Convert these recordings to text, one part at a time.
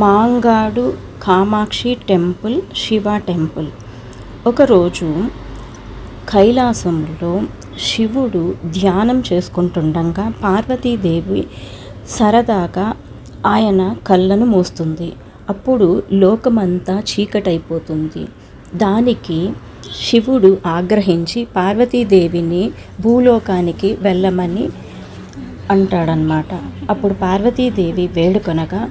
మాంగాడు Kamakshi temple, Shiva temple. ఒకరోజు కైలాసంలో శివుడు ధ్యానం చేసుకుంటుండగా పార్వతీదేవి సరదాగా ఆయన కళ్ళను మూస్తుంది. అప్పుడు లోకమంతా చీకటైపోతుంది. దానికి శివుడు ఆగ్రహించి పార్వతీదేవిని భూలోకానికి వెళ్ళమని అంటాడనమాట. అప్పుడు పార్వతీదేవి వేడుకొనగా,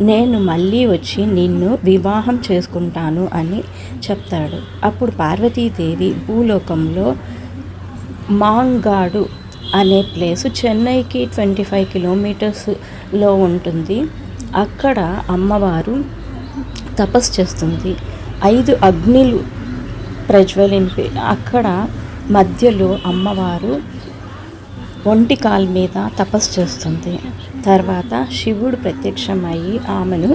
నేను మళ్ళీ వచ్చి నిన్ను వివాహం చేసుకుంటాను అని చెప్తాడు. అప్పుడు పార్వతీదేవి భూలోకంలో మాంగాడు అనే ప్లేసు చెన్నైకి 25 కిలోమీటర్స్లో ఉంటుంది. అక్కడ అమ్మవారు తపస్సు చేస్తుంది. 5 అగ్నిలు ప్రజ్వలింపి అక్కడ మధ్యలో అమ్మవారు ఒంటి కాలు మీద తపస్సు చేస్తుంది. తర్వాత శివుడు ప్రత్యక్షమయ్యి ఆమెను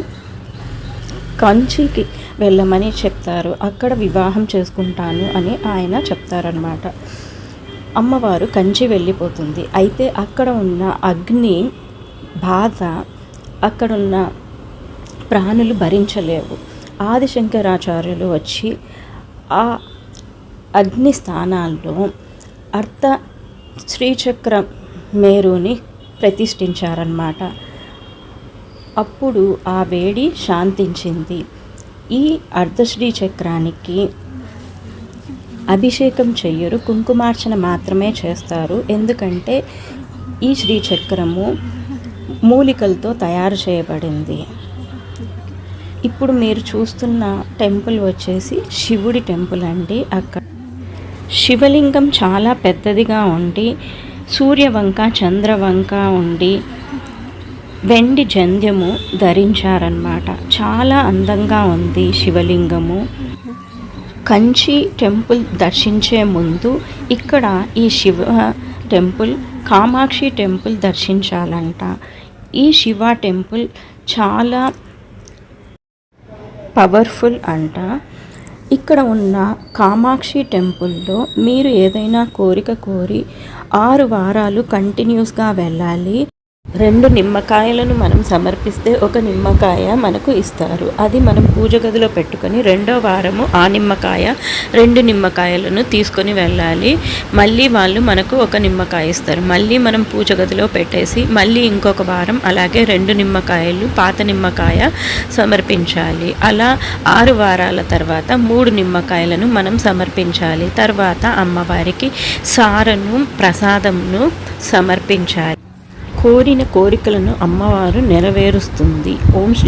కంచికి వెళ్ళమని చెప్తారు. అక్కడ వివాహం చేసుకుంటాను అని ఆయన చెప్తారనమాట. అమ్మవారు కంచి వెళ్ళిపోతుంది. అయితే అక్కడ ఉన్న అగ్ని బాధ అక్కడున్న ప్రాణులు భరించలేవు. ఆదిశంకరాచార్యులు వచ్చి ఆ అగ్ని స్థానాల్లో శ్రీచక్ర మేరుని ప్రతిష్ఠించారన్నమాట. అప్పుడు ఆ వేడి శాంతించింది. ఈ అర్ధశ్రీచక్రానికి అభిషేకం చెయ్యరు, కుంకుమార్చన మాత్రమే చేస్తారు. ఎందుకంటే ఈ శ్రీచక్రము మూలికలతో తయారు చేయబడింది. ఇప్పుడు మీరు చూస్తున్న టెంపుల్ వచ్చేసి శివుడి టెంపుల్ అండి. అక్కడ శివలింగం చాలా పెద్దదిగా ఉండి సూర్యవంక చంద్రవంక ఉండి వెండి జంధ్యము ధరించారన్నమాట. చాలా అందంగా ఉంది శివలింగము. కంచి టెంపుల్ దర్శించే ముందు ఇక్కడ ఈ శివ టెంపుల్, కామాక్షి టెంపుల్ దర్శించాలంట. ఈ శివ టెంపుల్ చాలా పవర్ఫుల్ అంట. ఇక్కడ ఉన్న కామాక్షి టెంపుల్లో మీరు ఏదైనా కోరిక కోరి 6 వారాలు కంటిన్యూస్గా వెళ్ళాలి. 2 నిమ్మకాయలను మనం సమర్పిస్తే 1 నిమ్మకాయ మనకు ఇస్తారు. అది మనం పూజ గదిలో పెట్టుకొని 2వ వారము ఆ నిమ్మకాయ 2 నిమ్మకాయలను తీసుకొని వెళ్ళాలి. మళ్ళీ వాళ్ళు మనకు 1 నిమ్మకాయ ఇస్తారు. మళ్ళీ మనం పూజ గదిలో పెట్టేసి మళ్ళీ ఇంకొక వారం అలాగే 2 నిమ్మకాయలు పాత నిమ్మకాయ సమర్పించాలి. అలా 6 వారాల తర్వాత 3 నిమ్మకాయలను మనం సమర్పించాలి. తర్వాత అమ్మవారికి సారను ప్రసాదంను సమర్పించాలి. కోరిన కోరికలను అమ్మవారు నెరవేరుస్తుంది. ఓం శ్రీ